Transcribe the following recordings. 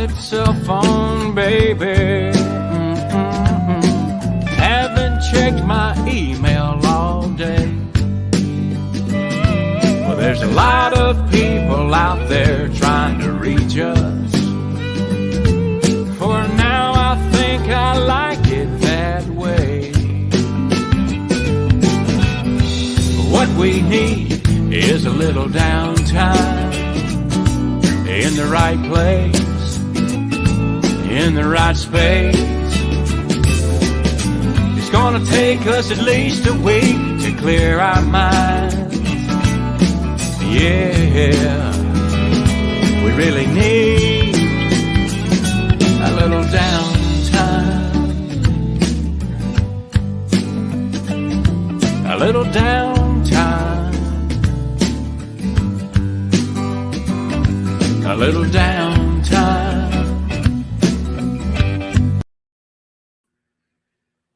private cell phone, baby. Haven't checked my email all day. Well, there's a lot of people out there trying to reach us. For now, I think I like it that way. What we need is a little downtime in the right place, in the right space. It's gonna take us at least a week to clear our minds. Yeah, we really need a little downtime, a little downtime, a little downtime.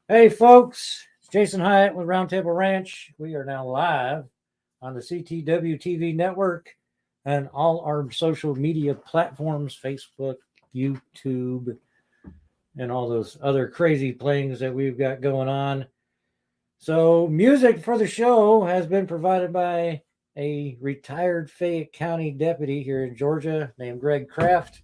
Hey folks, it's Jason Hyatt with RoundTable Ranch. We are now live on the CTW TV network and all our social media platforms, Facebook, YouTube, and all those other crazy things that we've got going on. So music for the show has been provided by a retired Fayette County deputy here in Georgia named Greg Kraft.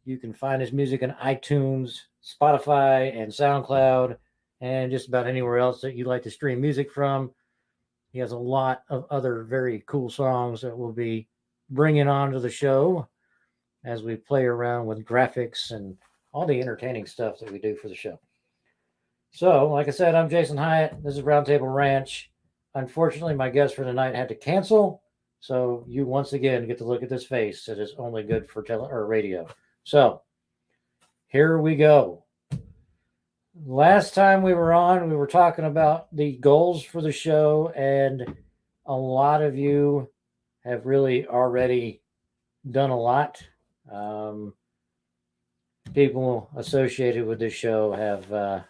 You can find his music on iTunes, Spotify, and SoundCloud, and just about anywhere else that you like to stream music from. He has a lot of other very cool songs that we'll be bringing onto the show as we play around with graphics and all the entertaining stuff that we do for the show. So, like I said, I'm Jason Hyatt. This is RoundTable Ranch. Unfortunately, my guest for tonight had to cancel, so you once again get to look at this face that is only good for radio. So, here we go. Last time we were on, we were talking about the goals for the show, and a lot of you have really already done a lot. People associated with this show have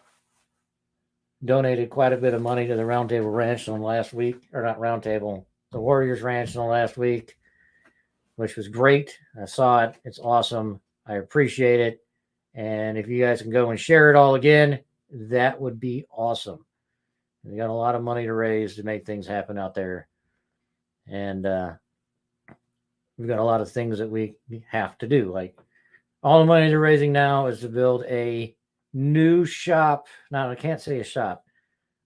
donated quite a bit of money to the RoundTable Ranch on last week, or not RoundTable, the Warriors Ranch on last week, which was great. I saw it. It's awesome. I appreciate it. And if you guys can go and share it all again, that would be awesome. We got a lot of money to raise to make things happen out there. And we've got a lot of things that we have to do. Like all the money they're raising now is to build a new shop. Now, I can't say a shop.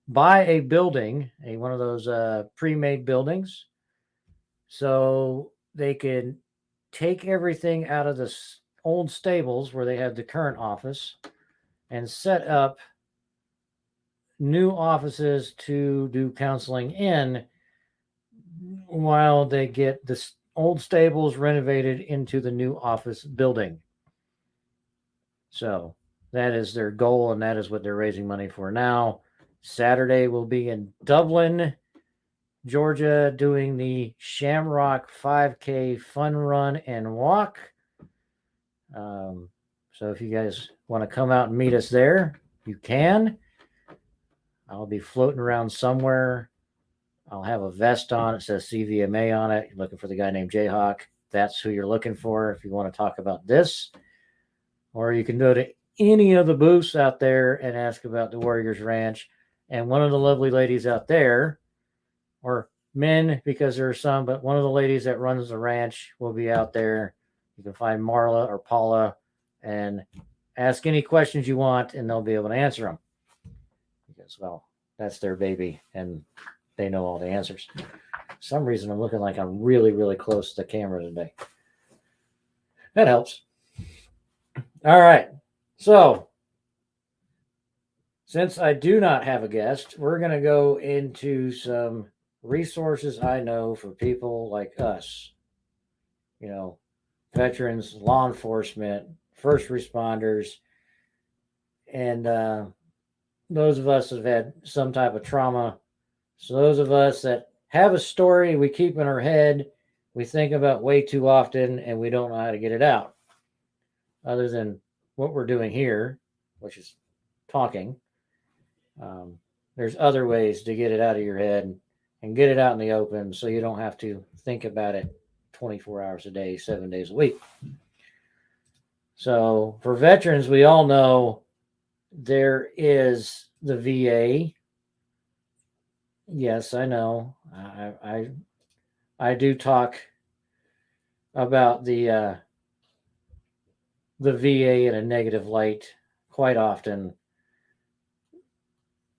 Buy a building, one of those pre-made buildings, so they can take everything out of the old stables where they had the current office and set up new offices to do counseling in while they get the old stables renovated into the new office building. So that is their goal, and that is what they're raising money for now. Saturday we'll be in Dublin, Georgia, doing the Shamrock 5K fun run and walk. So if you guys want to come out and meet us there, you can. I'll be floating around somewhere. I'll have a vest on. It says CVMA on it. You're looking for the guy named Jayhawk. That's who you're looking for if you want to talk about this. Or you can go to any of the booths out there and ask about the Warriors Ranch. And one of the lovely ladies out there, or men, because there are some, but one of the ladies that runs the ranch will be out there. You can find Marla or Paula and ask any questions you want, and they'll be able to answer them. Because, well, that's their baby, and they know all the answers. For some reason, I'm looking like I'm really, really close to the camera today. That helps. All right. So, since I do not have a guest, we're going to go into some resources I know for people like us. You know, veterans, law enforcement, first responders, and those of us that have had some type of trauma. So those of us that have a story we keep in our head, we think about way too often, and we don't know how to get it out. Other than what we're doing here, which is talking, there's other ways to get it out of your head and get it out in the open so you don't have to think about it 24 hours a day, 7 days a week. So for veterans, we all know there is the VA. Yes, I know. I do talk about the VA in a negative light quite often,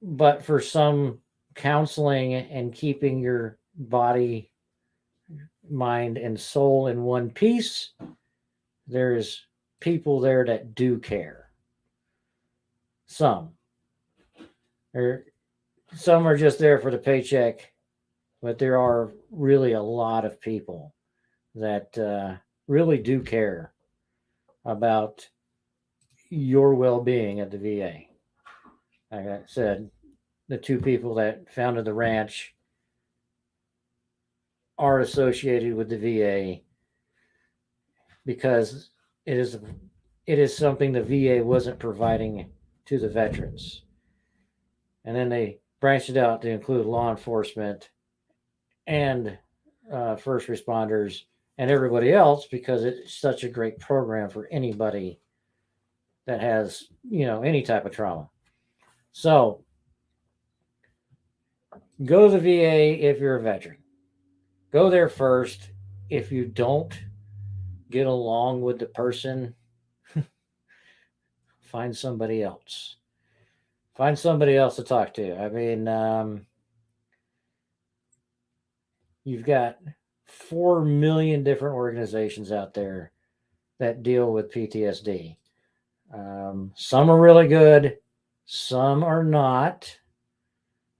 but for some counseling and keeping your body, mind, and soul in one piece, there's people there that do care. Some are just there for the paycheck, but there are really a lot of people that really do care about your well-being at the VA. Like I said, the two people that founded the ranch are associated with the VA because it is something the VA wasn't providing to the veterans. And then they branched it out to include law enforcement and first responders and everybody else because it's such a great program for anybody that has, any type of trauma. So go to the VA if you're a veteran. Go there first. If you don't get along with the person, find somebody else. Find somebody else to talk to. I mean, you've got 4 million different organizations out there that deal with PTSD. Some are really good, some are not,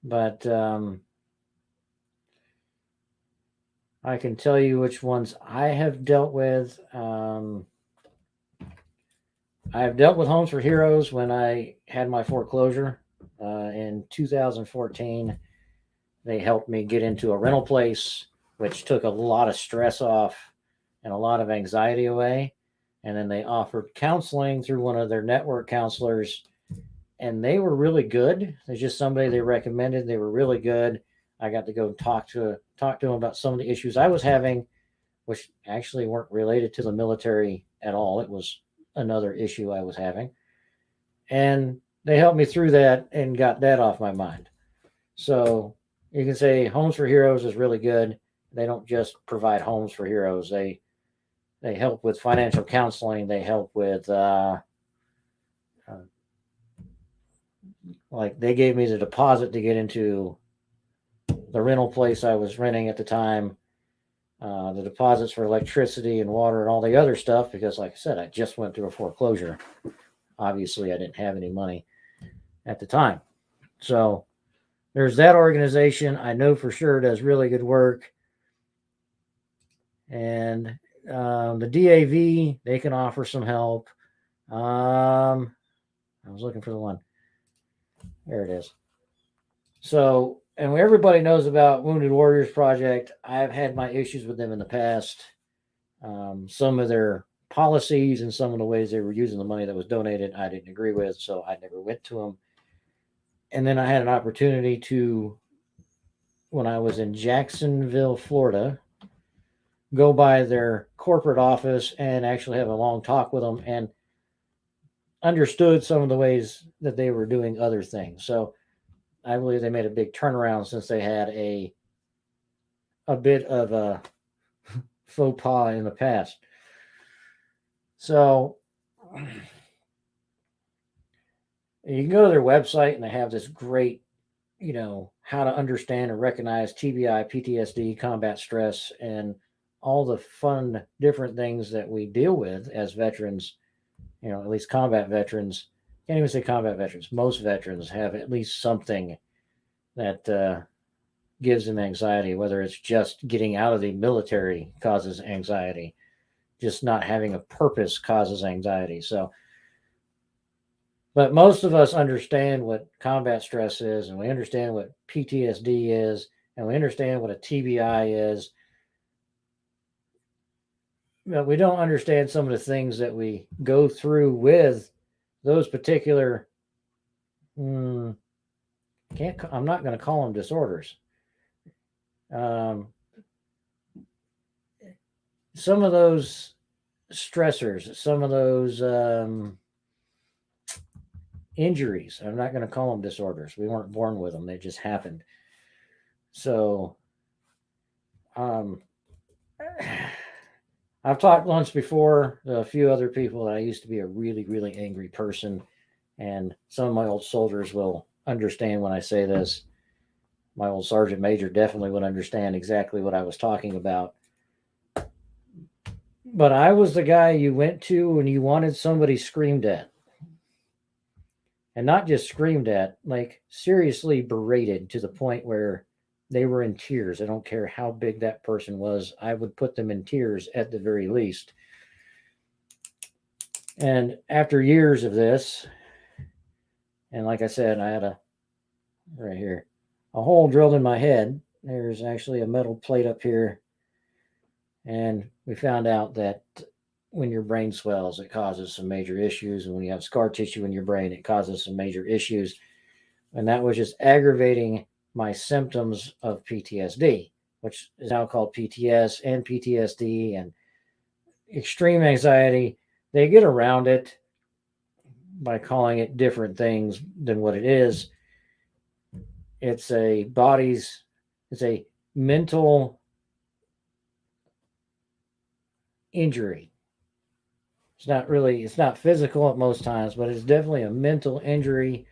but I can tell you which ones I have dealt with. I have dealt with Homes for Heroes when I had my foreclosure in 2014. They helped me get into a rental place, which took a lot of stress off and a lot of anxiety away. And then they offered counseling through one of their network counselors, and they were really good. There's just somebody they recommended. They were really good. I got to go talk to them about some of the issues I was having, which actually weren't related to the military at all. It was another issue I was having. And they helped me through that and got that off my mind. So you can say Homes for Heroes is really good. They don't just provide homes for heroes. They help with financial counseling. They help with like they gave me the deposit to get into the rental place I was renting at the time, the deposits for electricity and water and all the other stuff, because like I said, I just went through a foreclosure. Obviously, I didn't have any money at the time. So there's that organization. I know for sure does really good work. And the DAV, they can offer some help. I was looking for the one. There it is. So, and everybody knows about Wounded Warriors Project. I've had my issues with them in the past. Some of their policies and some of the ways they were using the money that was donated, I didn't agree with, so I never went to them. And then I had an opportunity to, when I was in Jacksonville, Florida, go by their corporate office and actually have a long talk with them and understood some of the ways that they were doing other things. So I believe they made a big turnaround since they had a bit of a faux pas in the past. So you can go to their website and they have this great, how to understand and recognize TBI, PTSD, combat stress, and all the fun different things that we deal with as veterans, at least combat veterans. Can't even say combat veterans. Most veterans have at least something that gives them anxiety, whether it's just getting out of the military causes anxiety, just not having a purpose causes anxiety. So, but most of us understand what combat stress is, and we understand what PTSD is, and we understand what a TBI is. But we don't understand some of the things that we go through with those particular. I'm not going to call them disorders. Some of those stressors, some of those injuries. I'm not going to call them disorders. We weren't born with them. They just happened. So I've talked once before to a few other people that I used to be a really, really angry person. And some of my old soldiers will understand when I say this. My old sergeant major definitely would understand exactly what I was talking about. But I was the guy you went to when you wanted somebody screamed at. And not just screamed at, like seriously berated to the point where they were in tears. I don't care how big that person was. I would put them in tears at the very least. And after years of this, and like I said, I had right here, a hole drilled in my head. There's actually a metal plate up here. And we found out that when your brain swells, it causes some major issues. And when you have scar tissue in your brain, it causes some major issues. And that was just aggravating my symptoms of PTSD, which is now called PTS and PTSD and extreme anxiety. They get around it by calling it different things than what it is. It's a mental injury. It's not physical at most times, but it's definitely a mental injury,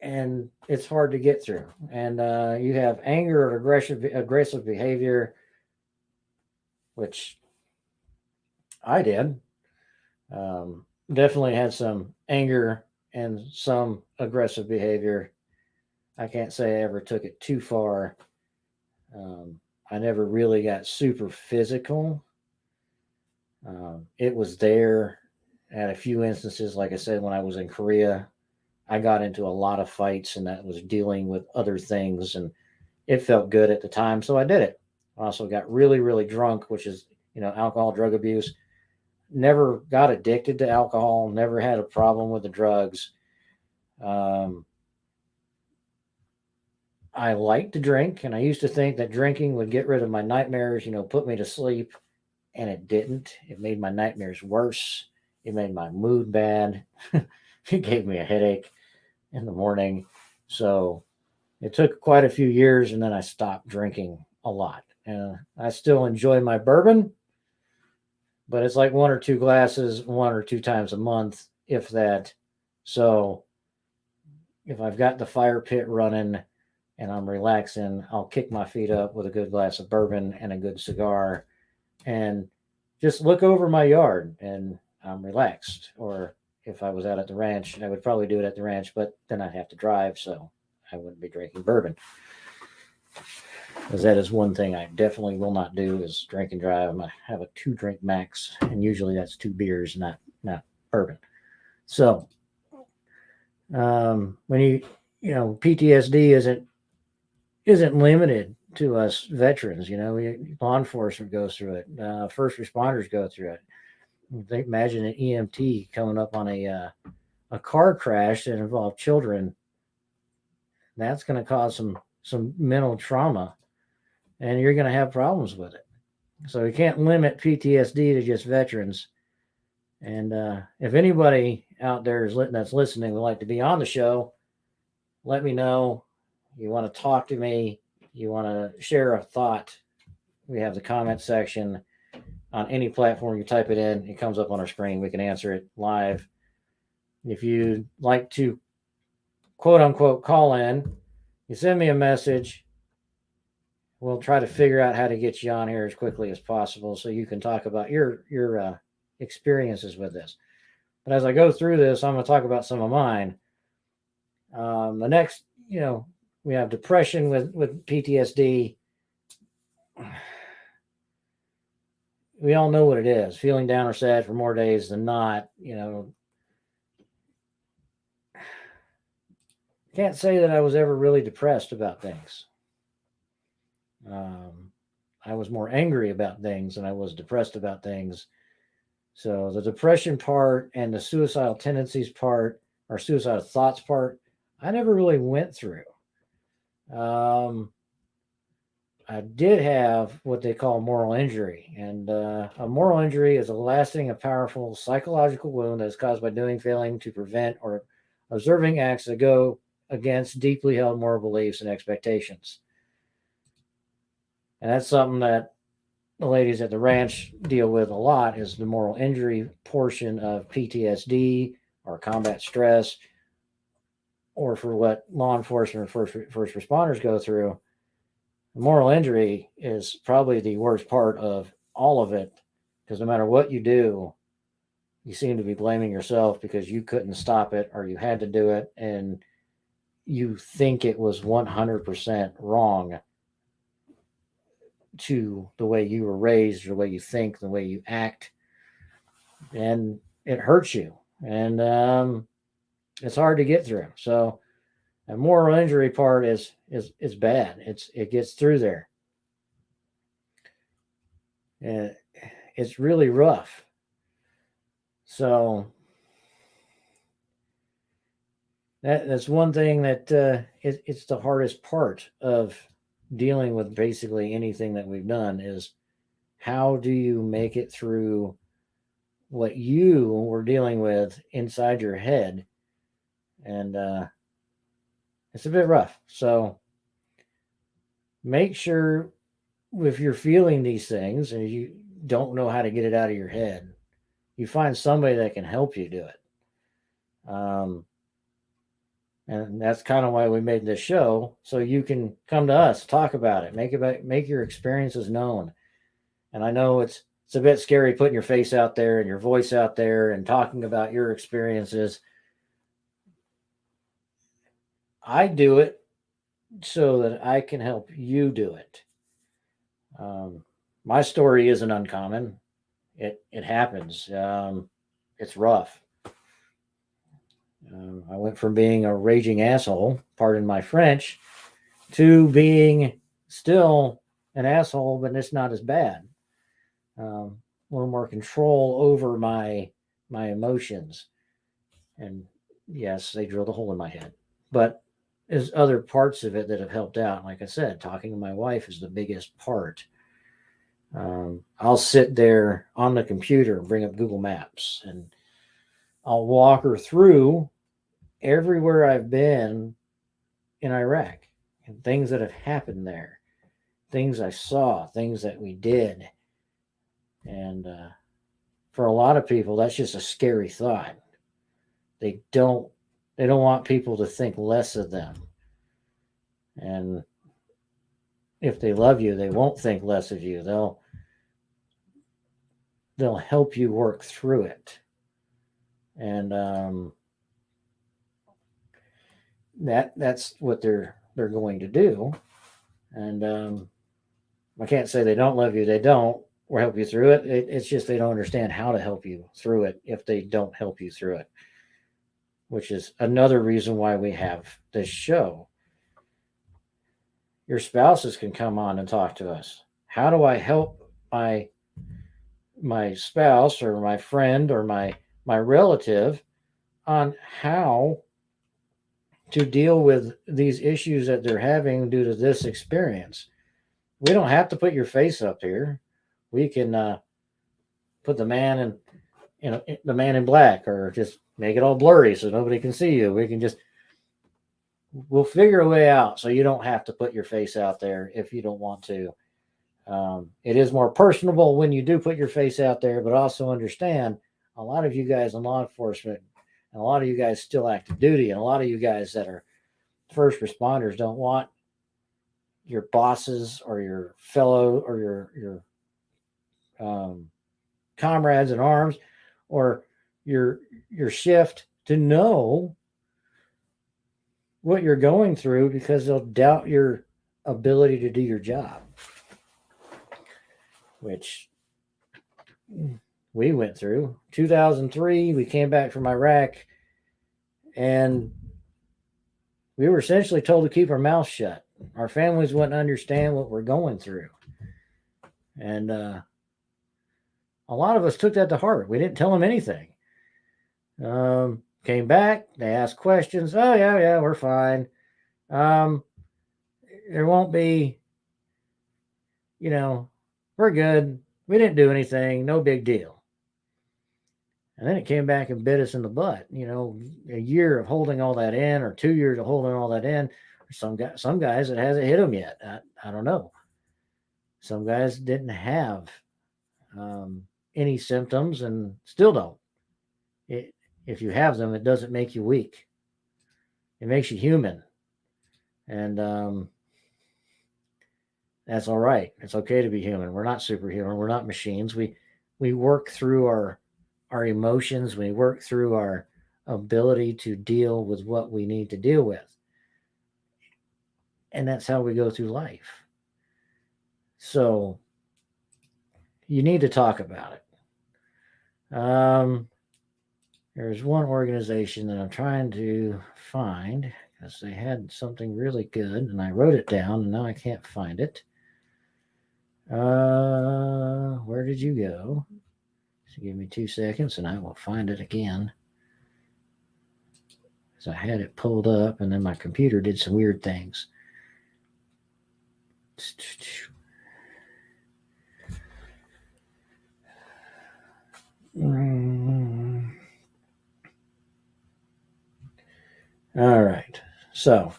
and it's hard to get through. And you have anger or aggressive behavior, which I did. Definitely had some anger and some aggressive behavior. I can't say I ever took it too far. I never really got super physical. It was there at a few instances. Like I said, when I was in Korea, I got into a lot of fights, and that was dealing with other things, and it felt good at the time, so I did it. I also got really, really drunk, which is, alcohol, drug abuse. Never got addicted to alcohol, never had a problem with the drugs. I like to drink, and I used to think that drinking would get rid of my nightmares, put me to sleep, and it didn't. It made my nightmares worse. It made my mood bad. It gave me a headache in the morning. So it took quite a few years, and then I stopped drinking a lot. I still enjoy my bourbon, but it's like 1 or 2 glasses, 1 or 2 times a month, if that. So if I've got the fire pit running and I'm relaxing, I'll kick my feet up with a good glass of bourbon and a good cigar and just look over my yard, and I'm relaxed. Or if I was out at the ranch, I would probably do it at the ranch, but then I'd have to drive, so I wouldn't be drinking bourbon. Because that is one thing I definitely will not do, is drink and drive. I have a 2-drink max, and usually that's 2 beers, not bourbon. So when PTSD isn't limited to us veterans. Law enforcement goes through it. First responders go through it. Imagine an EMT coming up on a car crash that involved children. That's going to cause some mental trauma, and you're going to have problems with it. So we can't limit PTSD to just veterans. And if anybody out there that's listening would like to be on the show, let me know. You want to talk to me, you want to share a thought, we have the comment section on any platform. You type it in, it comes up on our screen. We can answer it live. If you'd like to quote unquote call in, you send me a message. We'll try to figure out how to get you on here as quickly as possible so you can talk about your experiences with this. But as I go through this, I'm going to talk about some of mine. The next, we have depression with PTSD. We all know what it is, feeling down or sad for more days than not. Can't say that I was ever really depressed about things. I was more angry about things than I was depressed about things. So the depression part and the suicidal tendencies part, or suicidal thoughts part, I never really went through. I I did have what they call moral injury. And a moral injury is a lasting and powerful psychological wound that is caused by doing, failing to prevent, or observing acts that go against deeply held moral beliefs and expectations. And that's something that the ladies at the ranch deal with a lot, is the moral injury portion of PTSD or combat stress, or for what law enforcement or first responders go through. Moral injury is probably the worst part of all of it, because no matter what you do, you seem to be blaming yourself because you couldn't stop it, or you had to do it, and you think it was 100% wrong to the way you were raised, the way you think, the way you act, and it hurts you, and it's hard to get through. So the moral injury part is bad. It gets through there. And it's really rough. So that's one thing that it's the hardest part of dealing with basically anything that we've done, is how do you make it through what you were dealing with inside your head. And it's a bit rough. So make sure, if you're feeling these things and you don't know how to get it out of your head, you find somebody that can help you do it. And that's kind of why we made this show, so you can come to us, talk about it, make your experiences known. And I know it's a bit scary putting your face out there and your voice out there and talking about your experiences. I do it so that I can help you do it. My story isn't uncommon. It happens. It's rough. I went from being a raging asshole, pardon my French, to being still an asshole, but it's not as bad. A little more control over my emotions. And yes, they drilled a hole in my head. But there's other parts of it that have helped out. Like I said, talking to my wife is the biggest part. I'll sit there on the computer and bring up Google Maps, and I'll walk her through everywhere I've been in Iraq and things that have happened there, things I saw, things that we did. And for a lot of people, that's just a scary thought. They don't want people to think less of them. And if they love you, they won't think less of you. They'll help you work through it. And that's what they're going to do. And I can't say they don't love you. They don't, or help you through it. It's just they don't understand how to help you through it if they don't help you through it, which is another reason why we have this show. Your spouses can come on and talk to us. How do I help my spouse or my friend or my relative on how to deal with these issues that they're having due to this experience? We don't have to put your face up here. We can put the man in black, or just make it all blurry so nobody can see you. We'll figure a way out so you don't have to put your face out there if you don't want to. It is more personable when you do put your face out there, but also understand a lot of you guys in law enforcement, and a lot of you guys still active duty, and a lot of you guys that are first responders don't want your bosses or your fellow or your comrades in arms or your shift to know what you're going through, because they'll doubt your ability to do your job, which we went through. 2003, we came back from Iraq, and we were essentially told to keep our mouths shut. Our families wouldn't understand what we're going through. And a lot of us took that to heart. We didn't tell them anything. Came back, they asked questions. Oh, yeah, we're fine. There won't be we're good. We didn't do anything. No big deal. And then it came back and bit us in the butt. A year of holding all that in, or 2 years of holding all that in. Some guys, it hasn't hit them yet. I don't know. Some guys didn't have any symptoms and still don't. If you have them, it doesn't make you weak. It makes you human. And that's all right. It's okay to be human. We're not superhuman. We're not machines. We work through our emotions. We work through our ability to deal with what we need to deal with. And that's how we go through life. So you need to talk about it. There's one organization that I'm trying to find because they had something really good and I wrote it down and now I can't find it. Where did you go? So give me 2 seconds and I will find it again. So I had it pulled up and then my computer did some weird things. All right. So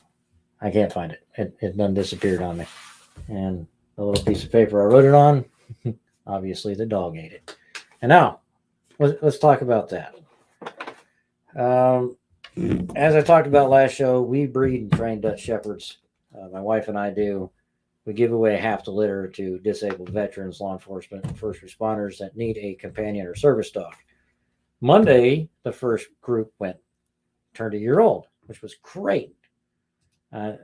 I can't find it. It done disappeared on me. And the little piece of paper I wrote it on, obviously the dog ate it. And now let's talk about that. As I talked about last show, we breed and train Dutch Shepherds. My wife and I do. We give away half the litter to disabled veterans, law enforcement, and first responders that need a companion or service dog. Monday, the first group turned a year old, which was great. I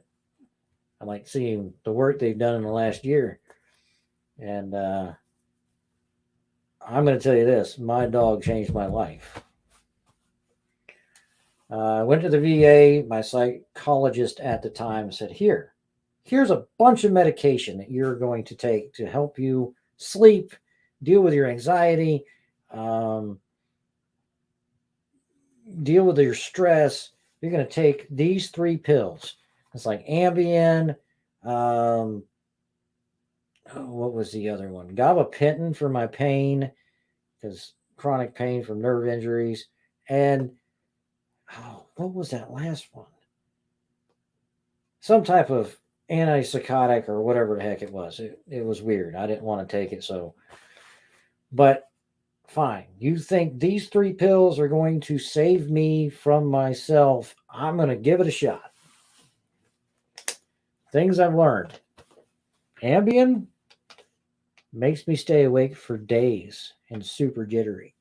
like seeing the work they've done in the last year. And I'm going to tell you this, my dog changed my life. I went to the VA. My psychologist at the time said, here's a bunch of medication that you're going to take to help you sleep, deal with your anxiety, deal with your stress. You're going to take these 3 pills. It's like Ambien. What was the other one? Gabapentin for my pain, because chronic pain from nerve injuries. And what was that last one? Some type of antipsychotic or whatever the heck it was. It was weird. I didn't want to take it. But fine. You think these 3 pills are going to save me from myself? I'm going to give it a shot. Things I've learned. Ambien makes me stay awake for days and super jittery.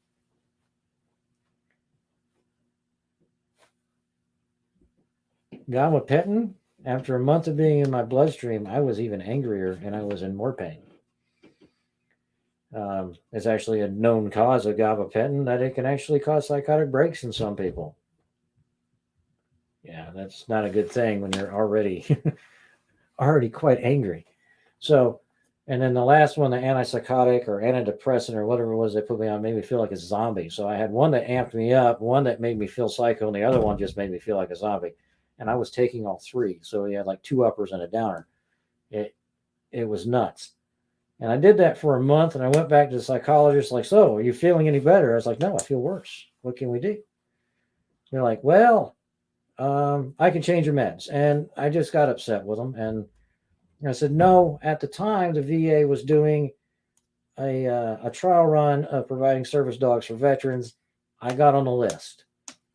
Gabapentin, after a month of being in my bloodstream, I was even angrier and I was in more pain. It's actually a known cause of gabapentin that it can actually cause psychotic breaks in some people. Yeah, that's not a good thing when you're already quite angry. So, and then the last one, the antipsychotic or antidepressant or whatever it was they put me on, made me feel like a zombie. So I had one that amped me up, one that made me feel psycho, and the other one just made me feel like a zombie. And I was taking all 3. So he had like 2 uppers and a downer. It was nuts. And I did that for a month, and I went back to the psychologist, like, so, are you feeling any better? I was like, no, I feel worse. What can we do? They're like, well, I can change your meds. And I just got upset with them. And I said, no, at the time, the VA was doing a trial run of providing service dogs for veterans. I got on the list.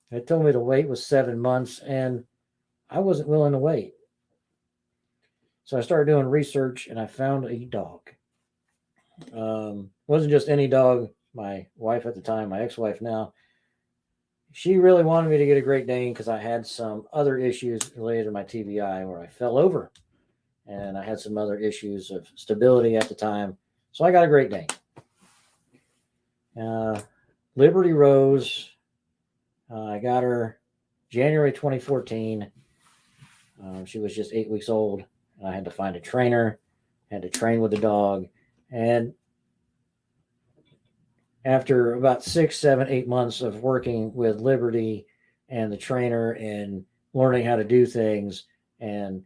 They told me the wait was 7 months, and I wasn't willing to wait. So I started doing research, and I found a dog. Wasn't just any dog. My wife at the time, my ex-wife now, she really wanted me to get a Great Dane because I had some other issues related to my TBI where I fell over, and I had some other issues of stability at the time. So I got a Great Dane. Liberty Rose. I got her January 2014. She was just 8 weeks old. And I had to find a trainer, had to train with the dog. And after about 6, 7, 8 months of working with Liberty and the trainer and learning how to do things and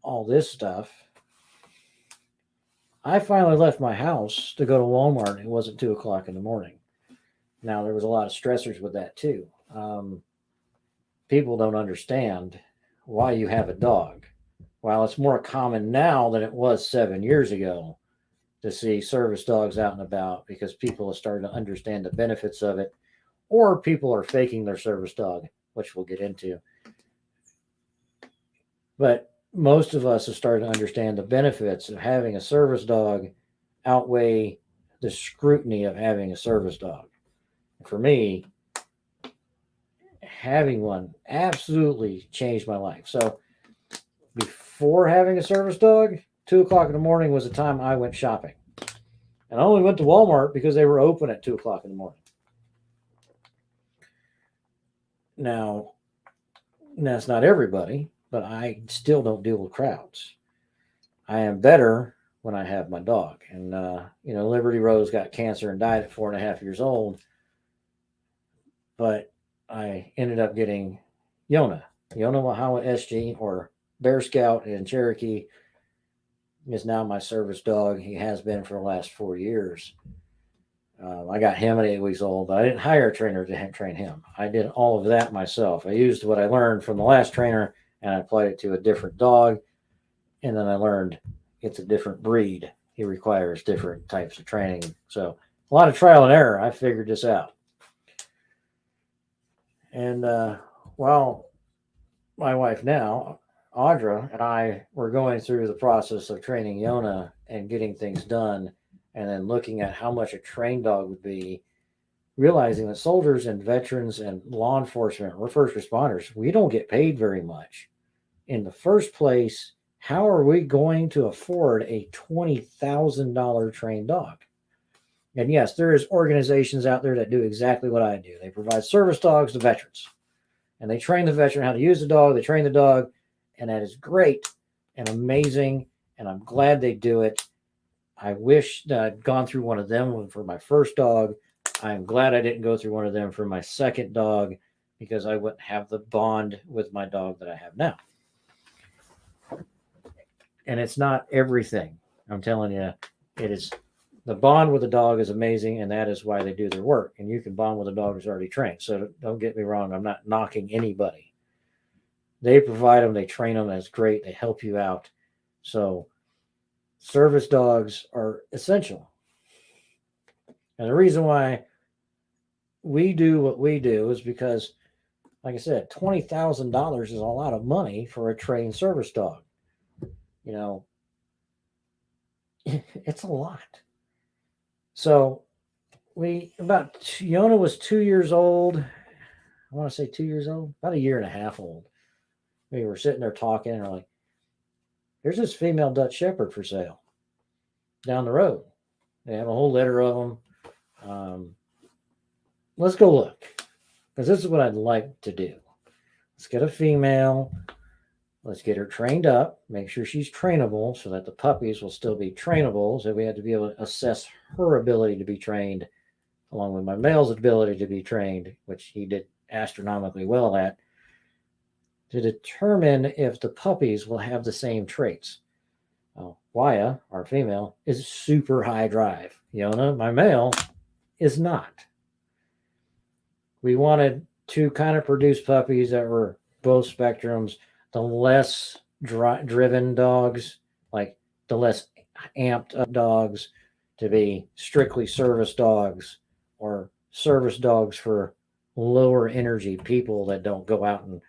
all this stuff, I finally left my house to go to Walmart. It wasn't 2 o'clock in the morning. Now, there was a lot of stressors with that too. People don't understand why you have a dog. While it's more common now than it was 7 years ago to see service dogs out and about because people are starting to understand the benefits of it, or people are faking their service dog, which we'll get into. But most of us are starting to understand the benefits of having a service dog outweigh the scrutiny of having a service dog. For me, having one absolutely changed my life. So before having a service dog, 2 o'clock in the morning was the time I went shopping. And I only went to Walmart because they were open at 2 o'clock in the morning. Now, that's not everybody, but I still don't deal with crowds. I am better when I have my dog. And, Liberty Rose got cancer and died at 4.5 years old. But I ended up getting Yona. Yona Wahawa SG, or Bear Scout in Cherokee, is now my service dog. He has been for the last 4 years. I got him at 8 weeks old, but I didn't hire a trainer to train him. I did all of that myself. I used what I learned from the last trainer and I applied it to a different dog. And then I learned it's a different breed. He requires different types of training. So a lot of trial and error. I figured this out. And while my wife now, Audra, and I were going through the process of training Yona and getting things done, and then looking at how much a trained dog would be, realizing that soldiers and veterans and law enforcement or first responders, we don't get paid very much. In the first place, how are we going to afford a $20,000 trained dog? And yes, there is organizations out there that do exactly what I do. They provide service dogs to veterans, and they train the veteran how to use the dog. They train the dog, and that is great and amazing, and I'm glad they do it. I wish that I'd gone through one of them for my first dog. I'm glad I didn't go through one of them for my second dog, because I wouldn't have the bond with my dog that I have now. And it's not everything. I'm telling you, it is. The bond with the dog is amazing, and that is why they do their work. And you can bond with a dog who's already trained. So don't get me wrong. I'm not knocking anybody. They provide them. They train them. That's great. They help you out. So service dogs are essential. And the reason why we do what we do is because, like I said, $20,000 is a lot of money for a trained service dog. It's a lot. So Yona was 2 years old. I want to say 2 years old, about a year and a half old. We were sitting there talking, and we're like, there's this female Dutch Shepherd for sale down the road. They have a whole litter of them. Let's go look, because this is what I'd like to do. Let's get a female. Let's get her trained up, make sure she's trainable so that the puppies will still be trainable. So we had to be able to assess her ability to be trained along with my male's ability to be trained, which he did astronomically well at, to determine if the puppies will have the same traits. Waya, our female, is super high drive. Yona, my male, is not. We wanted to kind of produce puppies that were both spectrums. The less driven dogs, like the less amped up dogs, to be strictly service dogs, or service dogs for lower energy people that don't go out and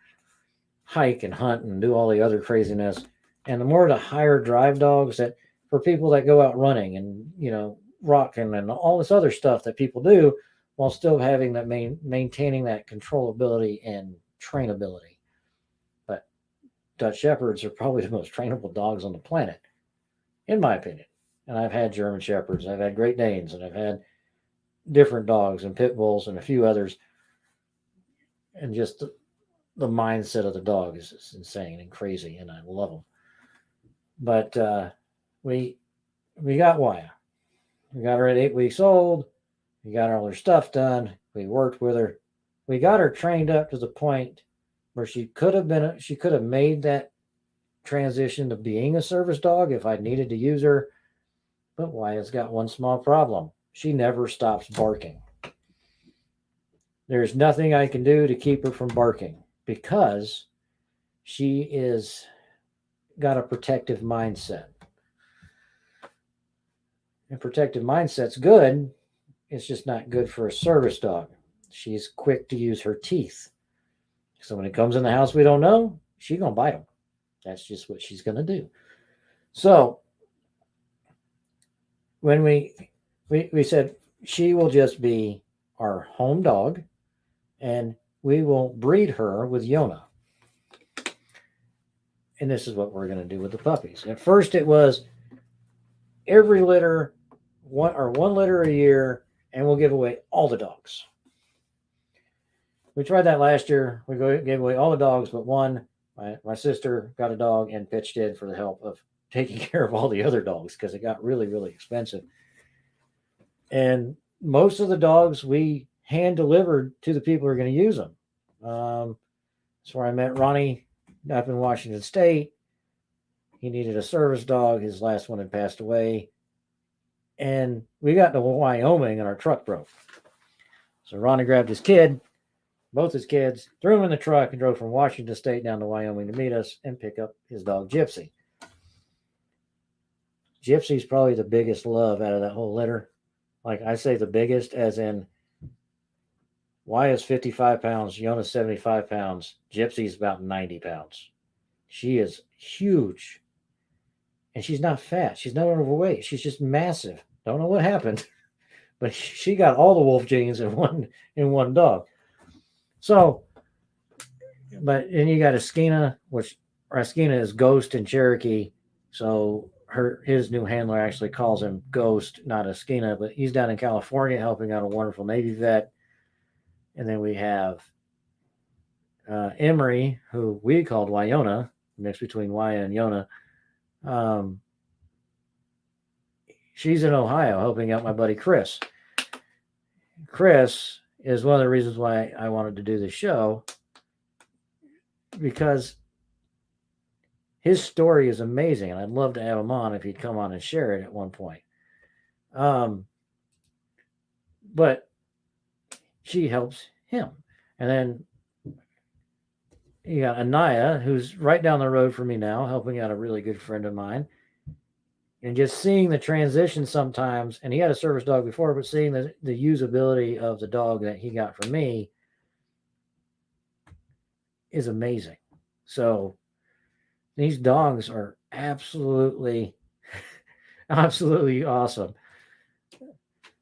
hike and hunt and do all the other craziness. And the more the higher drive dogs, that for people that go out running and, rocking and all this other stuff that people do, while still having that maintaining that controllability and trainability. Dutch Shepherds are probably the most trainable dogs on the planet, in my opinion. And I've had German Shepherds, I've had Great Danes, and I've had different dogs and pit bulls and a few others. And just the mindset of the dog is insane and crazy, and I love them. But we got Waya. We got her at 8 weeks old. We got all her stuff done. We worked with her. We got her trained up to the point where she could have made that transition to being a service dog if I needed to use her. But Wyatt's got one small problem. She never stops barking. There's nothing I can do to keep her from barking because she is got a protective mindset. And protective mindset's good. It's just not good for a service dog. She's quick to use her teeth. So when it comes in the house we don't know, she's going to bite them. That's just what she's going to do. So when we said she will just be our home dog and we will breed her with Yona. And this is what we're going to do with the puppies. At first it was every litter, one litter a year, and we'll give away all the dogs. We tried that last year. We gave away all the dogs but one. My sister got a dog and pitched in for the help of taking care of all the other dogs because it got really, really expensive. And most of the dogs we hand delivered to the people who are going to use them. That's where I met Ronnie up in Washington State. He needed a service dog. His last one had passed away. And we got to Wyoming and our truck broke. So Ronnie grabbed his kid, both his kids, threw them in the truck and drove from Washington State down to Wyoming to meet us and pick up his dog, Gypsy. Gypsy's probably the biggest love out of that whole litter. Like I say the biggest as in Wyatt's 55 pounds, Yona's 75 pounds, Gypsy's about 90 pounds. She is huge. And she's not fat. She's not overweight. She's just massive. Don't know what happened. But she got all the wolf genes in one dog. So, but then you got Askina, which Askina is Ghost in Cherokee. So his new handler actually calls him Ghost, not Askina, but he's down in California helping out a wonderful Navy vet. And then we have Emery, who we called Wyona, mixed between Wya and Yona. She's in Ohio helping out my buddy Chris. Chris is one of the reasons why I wanted to do the show because his story is amazing, and I'd love to have him on if he'd come on and share it at one point. But she helps him. And then you got Anaya, who's right down the road from me now, helping out a really good friend of mine. And just seeing the transition sometimes, and he had a service dog before, but seeing the usability of the dog that he got from me is amazing. So these dogs are absolutely, absolutely awesome.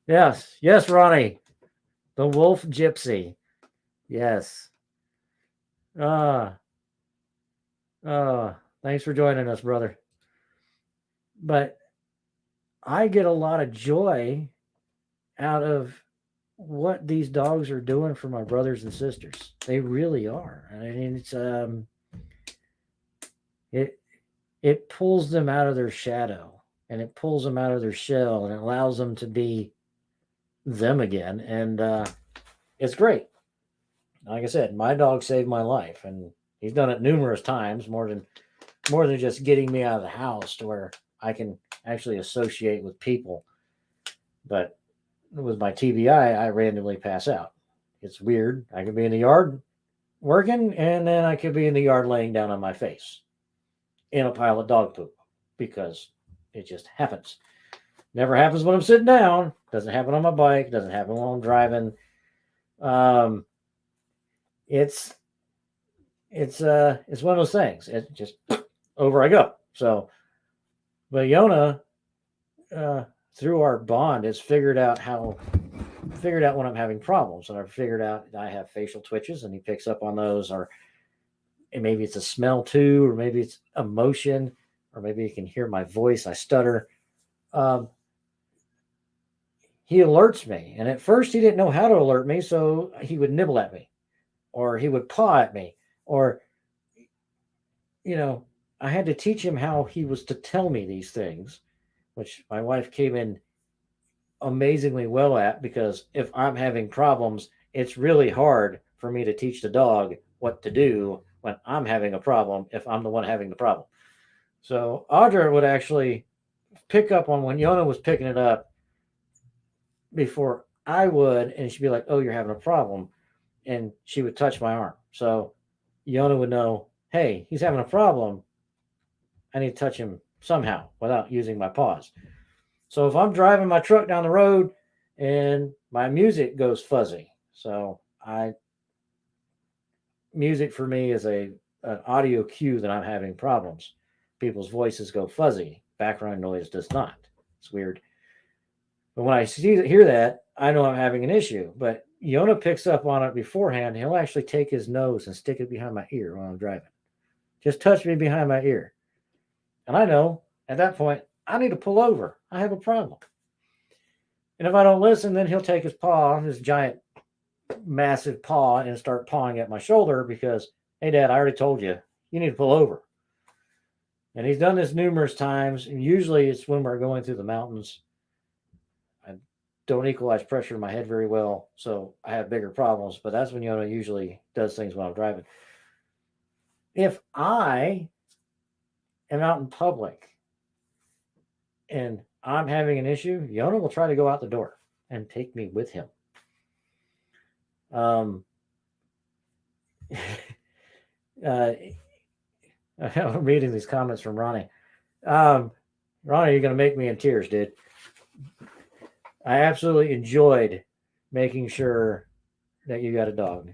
Yes, Ronnie, the Wolf Gypsy. Yes. Thanks for joining us, brother. But I get a lot of joy out of what these dogs are doing for my brothers and sisters. They really are. I mean, it pulls them out of their shadow and it pulls them out of their shell and it allows them to be them again. And it's great. Like I said, my dog saved my life, and he's done it numerous times, more than just getting me out of the house to where I can actually associate with people. But with my TBI, I randomly pass out. It's weird. I could be in the yard working, and then I could be in the yard laying down on my face in a pile of dog poop because it just happens. Never happens when I'm sitting down. Doesn't happen on my bike. Doesn't happen while I'm driving. It's one of those things. It just over I go. So, but Yona, through our bond, has figured out when I'm having problems, and I've figured out I have facial twitches, and he picks up on those, or maybe it's a smell too, or maybe it's emotion, or maybe he can hear my voice. I stutter. He alerts me, and at first he didn't know how to alert me, so he would nibble at me, or he would paw at me, or I had to teach him how he was to tell me these things, which my wife came in amazingly well at, because if I'm having problems, it's really hard for me to teach the dog what to do when I'm having a problem if I'm the one having the problem. So Audra would actually pick up on when Yona was picking it up before I would, and she'd be like, "Oh, you're having a problem," and she would touch my arm. So Yona would know, "Hey, he's having a problem. I need to touch him somehow without using my paws." So if I'm driving my truck down the road and my music goes fuzzy, so music for me is an audio cue that I'm having problems. People's voices go fuzzy. Background noise does not. It's weird. But when I hear that, I know I'm having an issue. But Yona picks up on it beforehand. He'll actually take his nose and stick it behind my ear while I'm driving. Just touch me behind my ear. And I know at that point, I need to pull over. I have a problem. And if I don't listen, then he'll take his paw, his giant, massive paw, and start pawing at my shoulder because, hey, Dad, I already told you, you need to pull over. And he's done this numerous times. And usually it's when we're going through the mountains. I don't equalize pressure in my head very well, so I have bigger problems. But that's when Yona usually does things when I'm driving. If I am out in public and I'm having an issue, Yona will try to go out the door and take me with him. I'm reading these comments from Ronnie. Ronnie, you're going to make me in tears, dude. I absolutely enjoyed making sure that you got a dog,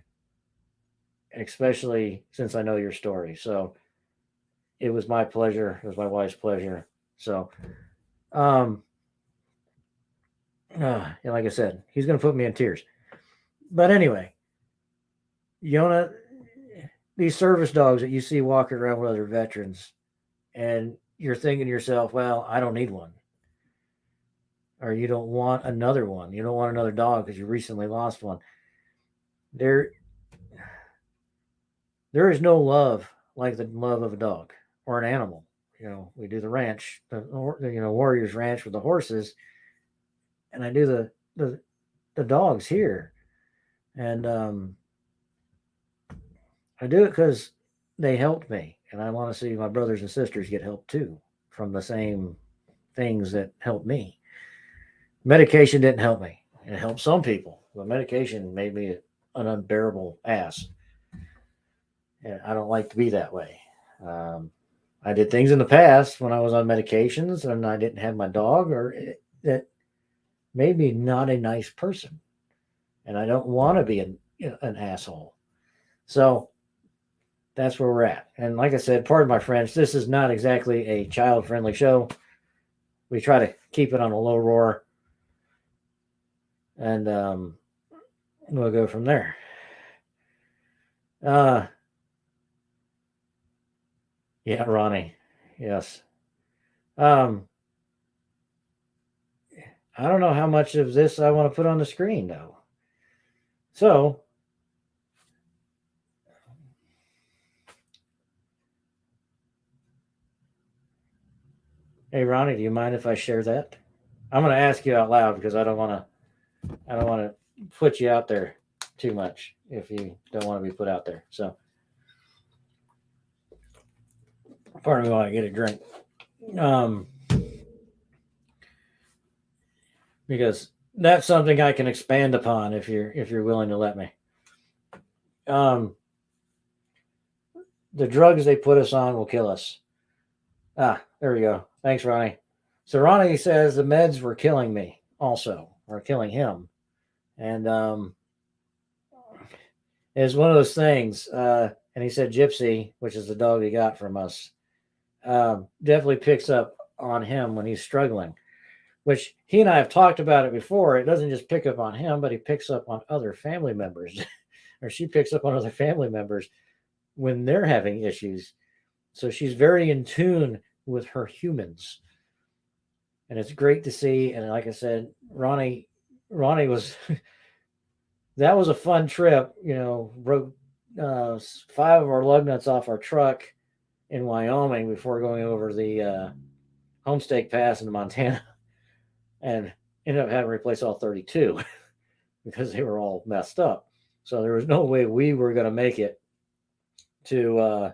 especially since I know your story. So it was my pleasure. It was my wife's pleasure. So, like I said, he's going to put me in tears. But anyway, Yona, these service dogs that you see walking around with other veterans, and you're thinking to yourself, well, I don't need one. Or you don't want another one. You don't want another dog because you recently lost one. There is no love like the love of a dog or an animal. We do the ranch, Warriors Ranch with the horses, and I do the dogs here. And I do it because they helped me, and I want to see my brothers and sisters get help too from the same things that helped me. Medication didn't help me. It helped some people, but medication made me an unbearable ass. And I don't like to be that way. I did things in the past when I was on medications and I didn't have my dog, that made me not a nice person. And I don't want to be an asshole. So that's where we're at. And like I said, pardon my French, this is not exactly a child-friendly show. We try to keep it on a low roar. And we'll go from there. Yeah, Ronnie. Yes. I don't know how much of this I want to put on the screen, though. So, hey, Ronnie, do you mind if I share that? I'm going to ask you out loud because I don't want to put you out there too much if you don't want to be put out there. So, pardon me while I get a drink. Because that's something I can expand upon if you're willing to let me. The drugs they put us on will kill us. There we go. Thanks, Ronnie. So Ronnie says the meds were killing me also, or killing him. And it's one of those things. And he said Gypsy, which is the dog he got from us, definitely picks up on him when he's struggling, which he and I have talked about it before. It doesn't just pick up on him, but he picks up on other family members, or she picks up on other family members when they're having issues. So she's very in tune with her humans. And it's great to see. And like I said, Ronnie was, that was a fun trip. Broke 5 of our lug nuts off our truck in Wyoming before going over the Homestake Pass into Montana, and ended up having to replace all 32 because they were all messed up. So there was no way we were going to make it to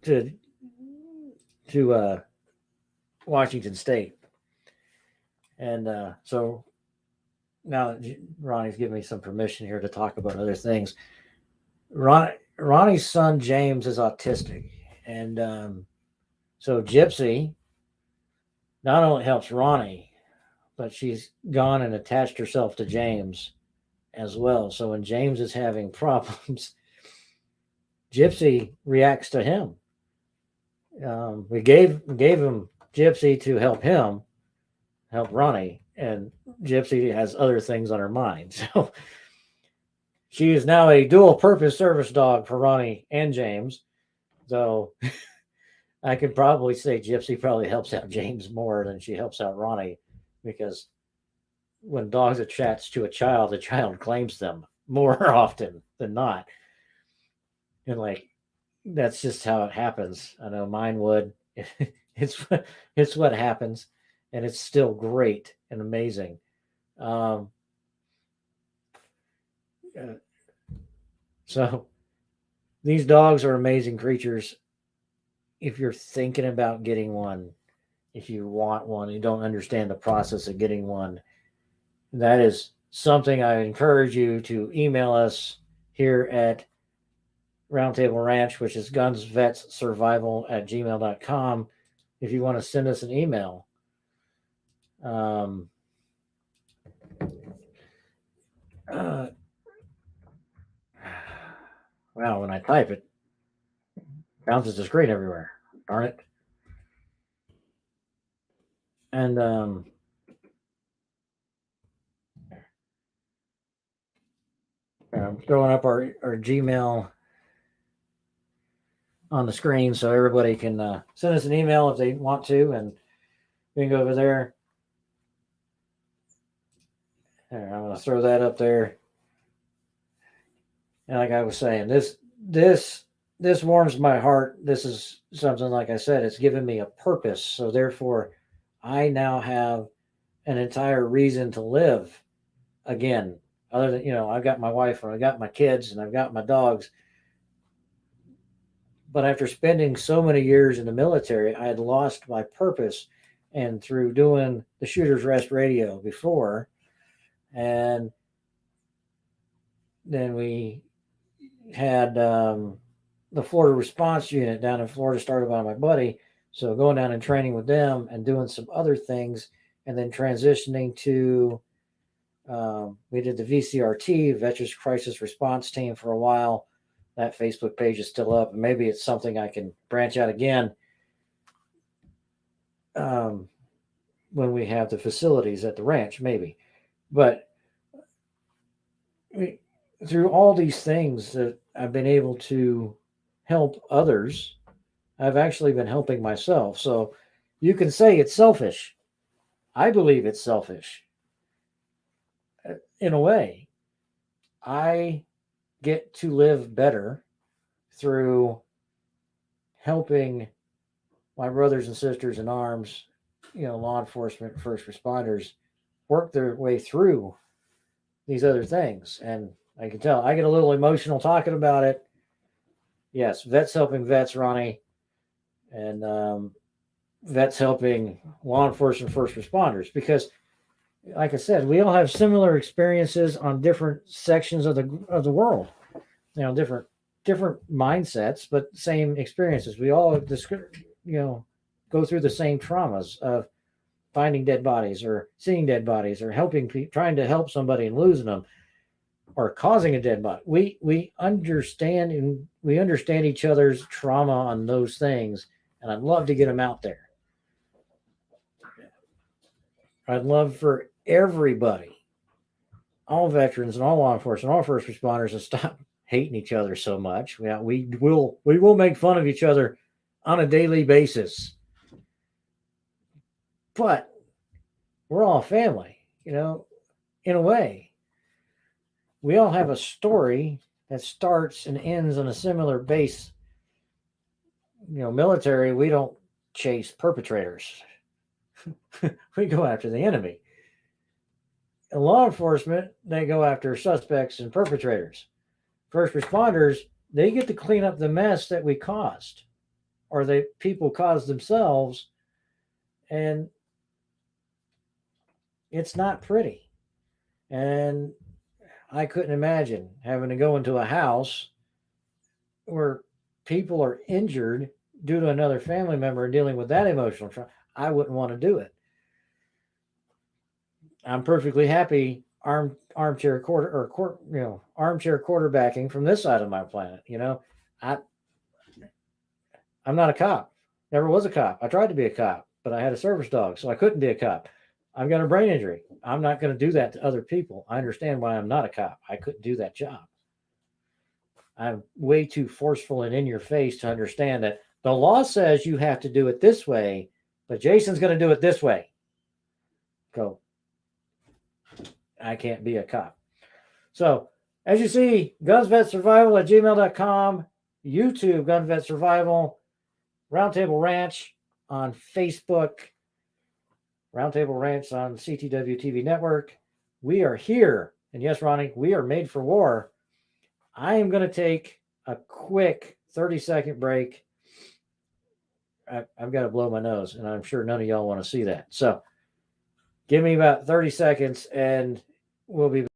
to Washington State. And so now that Ronnie's giving me some permission here to talk about other things. Ronnie's son James is autistic, and so Gypsy not only helps Ronnie, but she's gone and attached herself to James as well. So when James is having problems, Gypsy reacts to him. We gave him Gypsy to help Ronnie, and Gypsy has other things on her mind. So she is now a dual purpose service dog for Ronnie and James. So I could probably say Gypsy probably helps out James more than she helps out Ronnie, because when dogs attach to a child, the child claims them more often than not. And like, that's just how it happens. I know mine would. It's what happens, and it's still great and amazing. So these dogs are amazing creatures. If you're thinking about getting one, if you want one, you don't understand the process of getting one, that is something I encourage you to email us here at RoundTable Ranch, which is gunsvetssurvival@gmail.com. If you want to send us an email. Well, when I type it, bounces the screen everywhere. Darn it. And I'm throwing up our Gmail on the screen so everybody can send us an email if they want to, and we can go over there. I'm going to throw that up there. And like I was saying, this warms my heart. This is something, like I said, it's given me a purpose. So therefore, I now have an entire reason to live again. Other than, I've got my wife, and I've got my kids, and I've got my dogs. But after spending so many years in the military, I had lost my purpose. And through doing the Shooter's Rest radio before, and then we had the Florida Response Unit down in Florida, started by my buddy. So going down and training with them and doing some other things, and then transitioning to, we did the VCRT, Veterans Crisis Response Team, for a while. That Facebook page is still up, and maybe it's something I can branch out again when we have the facilities at the ranch, maybe. But through all these things that I've been able to help others, I've actually been helping myself. So you can say it's selfish. I believe it's selfish. In a way, I get to live better through helping my brothers and sisters in arms, law enforcement, first responders, work their way through these other things. And I can tell I get a little emotional talking about it. Yes, vets helping vets, Ronnie, and vets helping law enforcement, first responders, because, like I said, we all have similar experiences on different sections of the world. Different mindsets, but same experiences. We all go through the same traumas of finding dead bodies, or seeing dead bodies, or trying to help somebody and losing them, or causing a dead body. We understand, and we understand each other's trauma on those things, and I'd love to get them out there. I'd love for everybody, all veterans and all law enforcement, all first responders, to stop hating each other so much. We will make fun of each other on a daily basis, but we're all family, in a way. We all have a story that starts and ends on a similar base. Military, we don't chase perpetrators. We go after the enemy. In law enforcement, they go after suspects and perpetrators. First responders, they get to clean up the mess that we caused. or they people cause themselves, and it's not pretty. And I couldn't imagine having to go into a house where people are injured due to another family member and dealing with that emotional trauma. I wouldn't want to do it. I'm perfectly happy armchair armchair quarterbacking from this side of my planet. I I'm not a cop. Never was a cop. I tried to be a cop, but I had a service dog, so I couldn't be a cop. I've got a brain injury. I'm not going to do that to other people. I understand why I'm not a cop. I couldn't do that job. I'm way too forceful and in your face to understand that the law says you have to do it this way, but Jason's going to do it this way. Go. I can't be a cop. So, as you see, gunsvetsurvival@gmail.com, YouTube, Gunvet Survival, RoundTable Ranch on Facebook, RoundTable Ranch on CTW TV Network. We are here. And yes, Ronnie, we are made for war. I am going to take a quick 30-second break. I've got to blow my nose, and I'm sure none of y'all want to see that. So give me about 30 seconds, and we'll be back.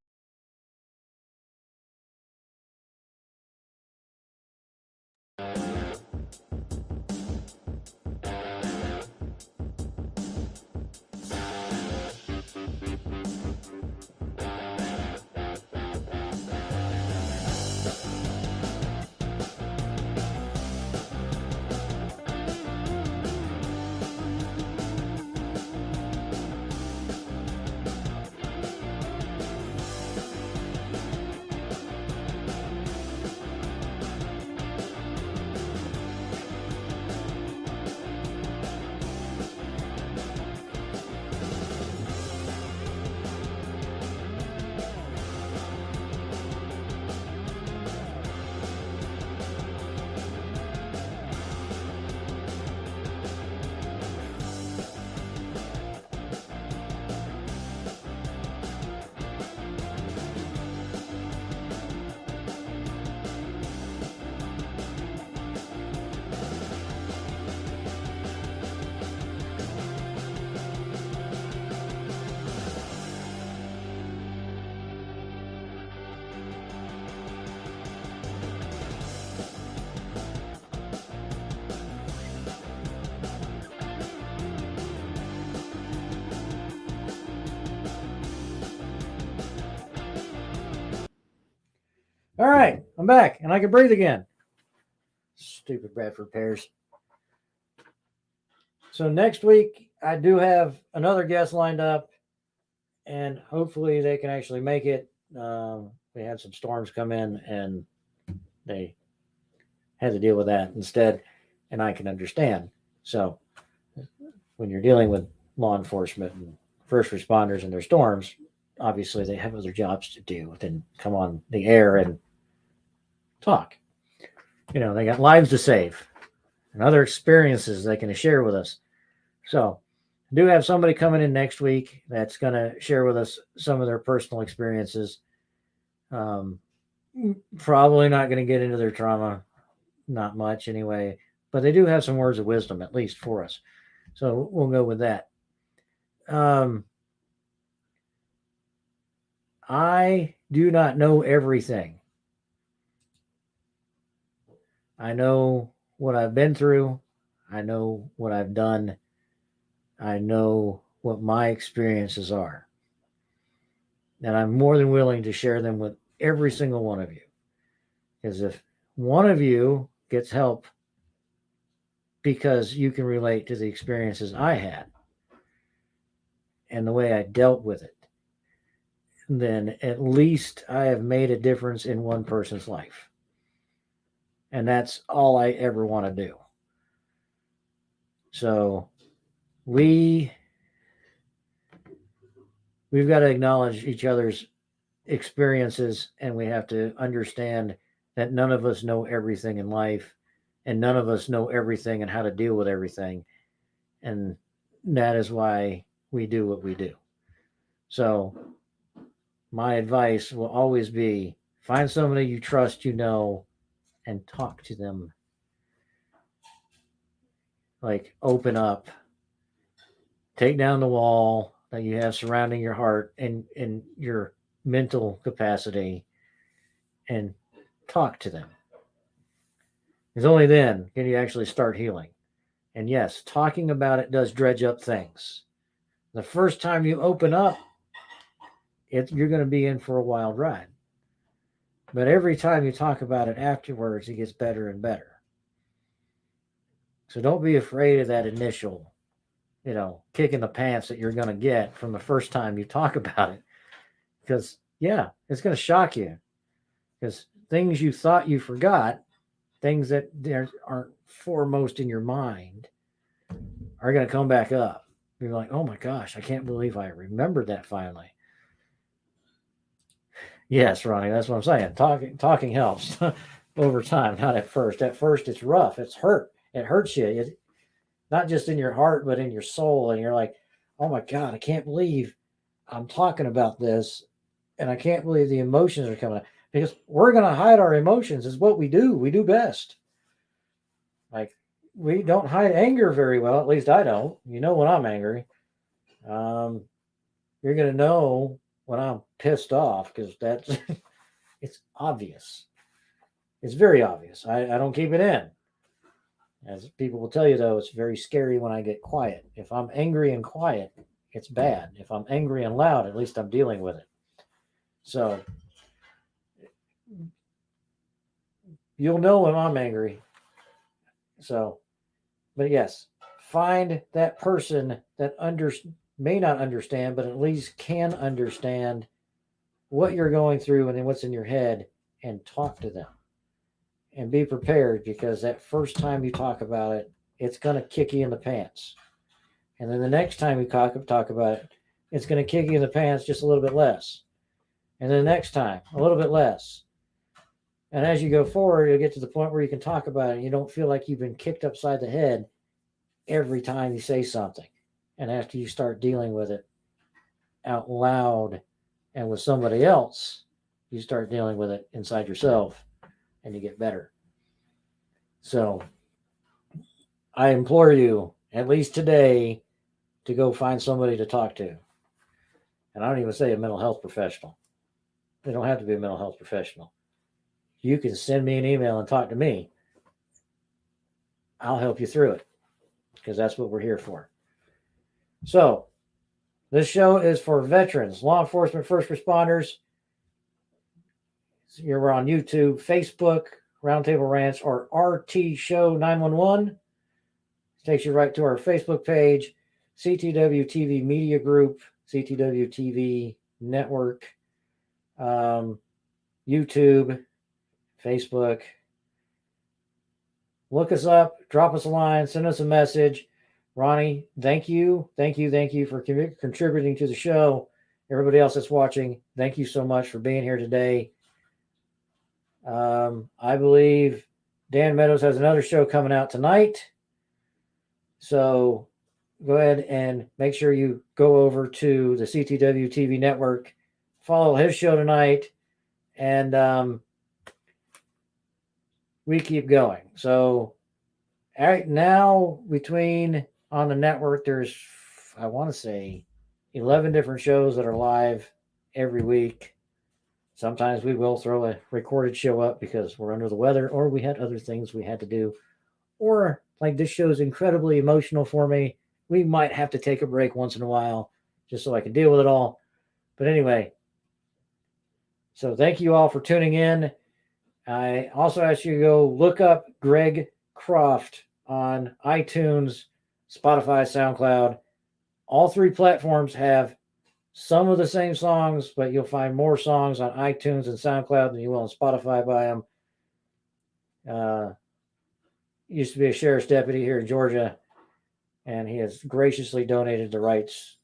All right, I'm back, and I can breathe again. Stupid Bradford pears. So next week, I do have another guest lined up, and hopefully they can actually make it. We had some storms come in, and they had to deal with that instead, and I can understand. So when you're dealing with law enforcement and first responders and their storms, obviously they have other jobs to do than come on the air and talk. They got lives to save and other experiences they can share with us. So I do have somebody coming in next week that's going to share with us some of their personal experiences. Probably not going to get into their trauma, not much anyway, but they do have some words of wisdom, at least for us. So we'll go with that. I do not know everything. I know what I've been through. I know what I've done. I know what my experiences are. And I'm more than willing to share them with every single one of you. Because if one of you gets help because you can relate to the experiences I had and the way I dealt with it, then at least I have made a difference in one person's life. And that's all I ever want to do. So we've got to acknowledge each other's experiences, and we have to understand that none of us know everything in life, and none of us know everything and how to deal with everything. And that is why we do what we do. So my advice will always be find somebody you trust, and talk to them. like open up, take down the wall that you have surrounding your heart and your mental capacity and talk to them. Because only then can you actually start healing. And yes, talking about it does dredge up things. The first time you open up, you're going to be in for a wild ride. But every time you talk about it afterwards, it gets better and better. So don't be afraid of that initial, kick in the pants that you're going to get from the first time you talk about it. Because, yeah, it's going to shock you. Because things you thought you forgot, things that aren't foremost in your mind, are going to come back up. You're like, oh my gosh, I can't believe I remembered that finally. Yes, Ronnie, that's what I'm saying. Talking helps over time, not at first. At first, it's rough. It's hurt. It hurts you. Not just in your heart, but in your soul. And you're like, oh my God, I can't believe I'm talking about this. And I can't believe the emotions are coming up. Because we're going to hide our emotions is what we do. We do best. Like, we don't hide anger very well. At least I don't. You know when I'm angry. You're going to know when I'm pissed off because that's it's obvious. It's very obvious. I don't keep it in. As people will tell you, though, it's very scary when I get quiet. If I'm angry and quiet, it's bad. If I'm angry and loud, at least I'm dealing with it. So you'll know when I'm angry. So, but yes, find that person that may not understand, but at least can understand what you're going through and then what's in your head, and talk to them. And be prepared, because that first time you talk about it, it's going to kick you in the pants. And then the next time you talk about it, it's going to kick you in the pants just a little bit less. And then the next time, a little bit less. And as you go forward, you'll get to the point where you can talk about it and you don't feel like you've been kicked upside the head every time you say something. And after you start dealing with it out loud and with somebody else, you start dealing with it inside yourself and you get better. So I implore you, at least today, to go find somebody to talk to. And I don't even say a mental health professional. They don't have to be a mental health professional. You can send me an email and talk to me. I'll help you through it, because that's what we're here for. So this show is for veterans, law enforcement, first responders. You're on YouTube, Facebook, RoundTable Ranch, or RT Show 911. Takes you right to our Facebook page, CTW TV Media Group, CTW TV Network, YouTube, Facebook. Look us up, drop us a line, send us a message. Ronnie, thank you for contributing to the show. Everybody else that's watching, thank you so much for being here today. I believe Dan Meadows has another show coming out tonight. So go ahead and make sure you go over to the CTW TV network, follow his show tonight, and we keep going. So right now, on the network, there's, I want to say, 11 different shows that are live every week. Sometimes we will throw a recorded show up because we're under the weather, or we had other things we had to do, or like this show is incredibly emotional for me. We might have to take a break once in a while just so I can deal with it all. But anyway, so thank you all for tuning in. I also ask you to go look up Greg Croft on iTunes, Spotify, SoundCloud. All three platforms have some of the same songs, but you'll find more songs on iTunes and SoundCloud than you will on Spotify by him. Used to be a sheriff's deputy here in Georgia, and he has graciously donated the rights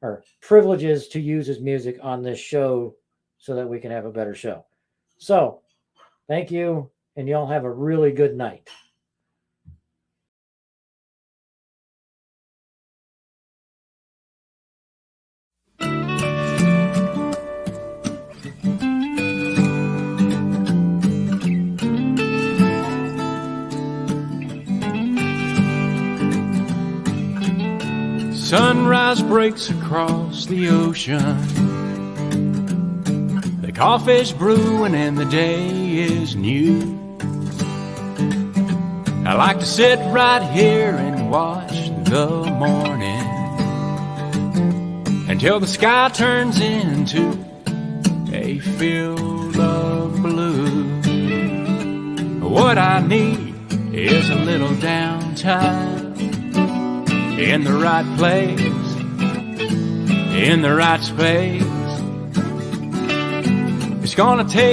or privileges to use his music on this show so that we can have a better show. So, thank you, and y'all have a really good night. Sunrise breaks across the ocean. The coffee's brewing and the day is new. I like to sit right here and watch the morning until the sky turns into a field of blue. What I need is a little downtime in the right place, in the right space. It's gonna take